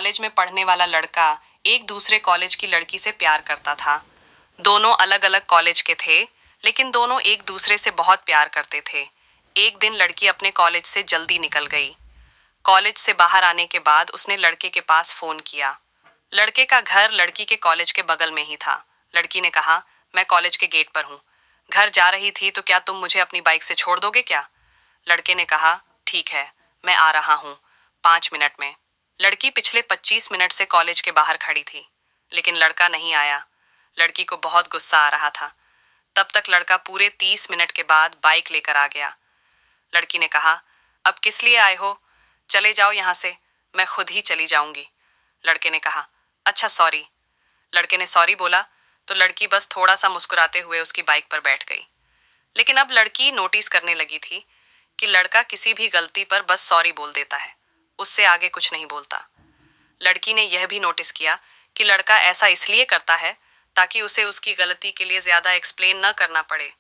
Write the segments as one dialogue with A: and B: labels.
A: College में पढ़ने वाला लड़का एक दूसरे कॉलेज की लड़की से प्यार करता था। दोनों अलग अलग कॉलेज के थे, लेकिन दोनों एक दूसरे से बहुत प्यार करते थे। एक दिन लड़की अपने कॉलेज से जल्दी निकल गई। कॉलेज से बाहर आने के बाद उसने लड़के के पास फोन किया। लड़के का घर लड़की के कॉलेज के बगल में ही था। लड़की ने कहा, मैं कॉलेज के गेट पर हूँ, घर जा रही थी, तो क्या तुम मुझे अपनी बाइक से छोड़ दोगे क्या? लड़के ने कहा, ठीक है, मैं आ रहा हूँ 5 मिनट में। लड़की पिछले 25 मिनट से कॉलेज के बाहर खड़ी थी, लेकिन लड़का नहीं आया। लड़की को बहुत गुस्सा आ रहा था। तब तक लड़का पूरे 30 मिनट के बाद बाइक लेकर आ गया। लड़की ने कहा, अब किस लिए आए हो? चले जाओ यहाँ से, मैं खुद ही चली जाऊंगी। लड़के ने कहा, अच्छा सॉरी। लड़के ने सॉरी बोला तो लड़की बस थोड़ा सा मुस्कुराते हुए उसकी बाइक पर बैठ गई। लेकिन अब लड़की नोटिस करने लगी थी कि लड़का किसी भी गलती पर बस सॉरी बोल देता है, उससे आगे कुछ नहीं बोलता। लड़की ने यह भी नोटिस किया कि लड़का ऐसा इसलिए करता है ताकि उसे उसकी गलती के लिए ज्यादा एक्सप्लेन न करना पड़े,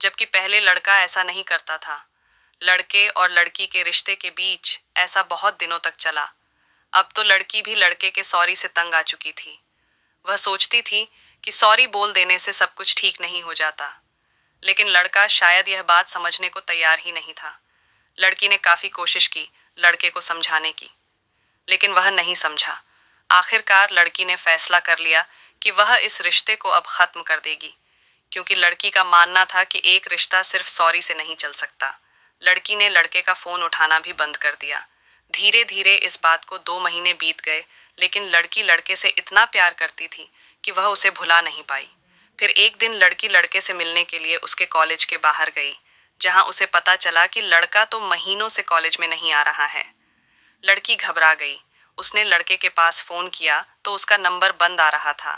A: जबकि पहले लड़का ऐसा नहीं करता था। लड़के और लड़की के रिश्ते के बीच ऐसा बहुत दिनों तक चला। अब तो लड़की भी लड़के के सॉरी से तंग आ चुकी थी। वह सोचती थी कि सॉरी बोल देने से सब कुछ ठीक नहीं हो जाता, लेकिन लड़का शायद यह बात समझने को तैयार ही नहीं था। लड़की ने काफी कोशिश की लड़के को समझाने की, लेकिन वह नहीं समझा। आखिरकार लड़की ने फैसला कर लिया कि वह इस रिश्ते को अब खत्म कर देगी, क्योंकि लड़की का मानना था कि एक रिश्ता सिर्फ सॉरी से नहीं चल सकता। लड़की ने लड़के का फोन उठाना भी बंद कर दिया। धीरे धीरे इस बात को 2 महीने बीत गए, लेकिन लड़की लड़के से इतना प्यार करती थी कि वह उसे भुला नहीं पाई। फिर एक दिन लड़की लड़के से मिलने के लिए उसके कॉलेज के बाहर गई, जहां उसे पता चला कि लड़का तो महीनों से कॉलेज में नहीं आ रहा है। लड़की घबरा गई। उसने लड़के के पास फोन किया तो उसका नंबर बंद आ रहा था।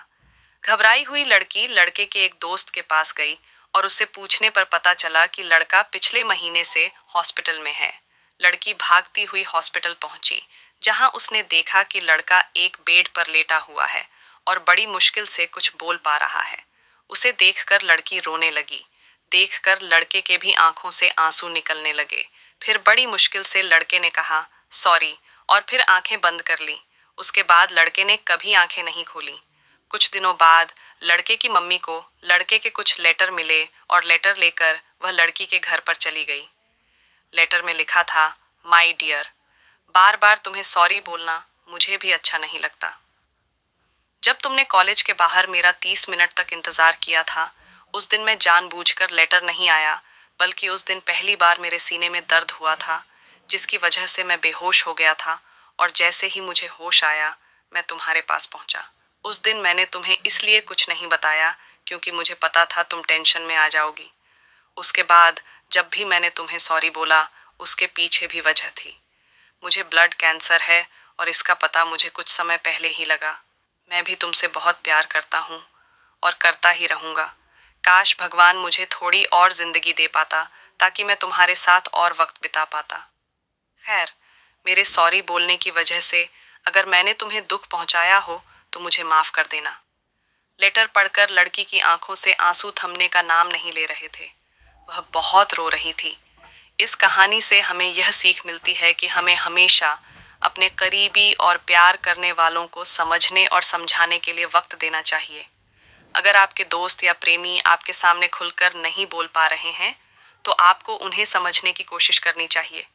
A: घबराई हुई लड़की लड़के के एक दोस्त के पास गई और उससे पूछने पर पता चला कि लड़का पिछले महीने से हॉस्पिटल में है। लड़की भागती हुई हॉस्पिटल पहुंची, जहां उसने देखा कि लड़का एक बेड पर लेटा हुआ है और बड़ी मुश्किल से कुछ बोल पा रहा है। उसे देखकर लड़की रोने लगी। देखकर लड़के के भी आंखों से आंसू निकलने लगे। फिर बड़ी मुश्किल से लड़के ने कहा, सॉरी, और फिर आंखें बंद कर ली। उसके बाद लड़के ने कभी आंखें नहीं खोली। कुछ दिनों बाद लड़के की मम्मी को लड़के के कुछ लेटर मिले और लेटर लेकर वह लड़की के घर पर चली गई। लेटर में लिखा था, माई डियर, बार बार तुम्हें सॉरी बोलना मुझे भी अच्छा नहीं लगता। जब तुमने कॉलेज के बाहर मेरा 30 मिनट तक इंतजार किया था, उस दिन मैं जानबूझकर लेटर नहीं आया, बल्कि उस दिन पहली बार मेरे सीने में दर्द हुआ था, जिसकी वजह से मैं बेहोश हो गया था। और जैसे ही मुझे होश आया, मैं तुम्हारे पास पहुंचा। उस दिन मैंने तुम्हें इसलिए कुछ नहीं बताया क्योंकि मुझे पता था तुम टेंशन में आ जाओगी। उसके बाद जब भी मैंने तुम्हें सॉरी बोला, उसके पीछे भी वजह थी। मुझे ब्लड कैंसर है और इसका पता मुझे कुछ समय पहले ही लगा। मैं भी तुमसे बहुत प्यार करता हूँ और करता ही रहूंगा। काश भगवान मुझे थोड़ी और जिंदगी दे पाता ताकि मैं तुम्हारे साथ और वक्त बिता पाता। खैर, मेरे सॉरी बोलने की वजह से अगर मैंने तुम्हें दुख पहुंचाया हो तो मुझे माफ कर देना। लेटर पढ़कर लड़की की आंखों से आंसू थमने का नाम नहीं ले रहे थे। वह बहुत रो रही थी। इस कहानी से हमें यह सीख मिलती है कि हमें हमेशा अपने करीबी और प्यार करने वालों को समझने और समझाने के लिए वक्त देना चाहिए। अगर आपके दोस्त या प्रेमी आपके सामने खुलकर नहीं बोल पा रहे हैं, तो आपको उन्हें समझने की कोशिश करनी चाहिए,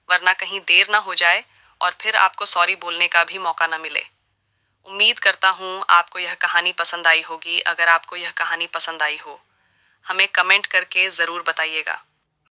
A: वरना कहीं देर ना हो जाए और फिर आपको सॉरी बोलने का भी मौका ना मिले। उम्मीद करता हूँ आपको यह कहानी पसंद आई होगी। अगर आपको यह कहानी पसंद आई हो, हमें कमेंट करके ज़रूर बताइएगा।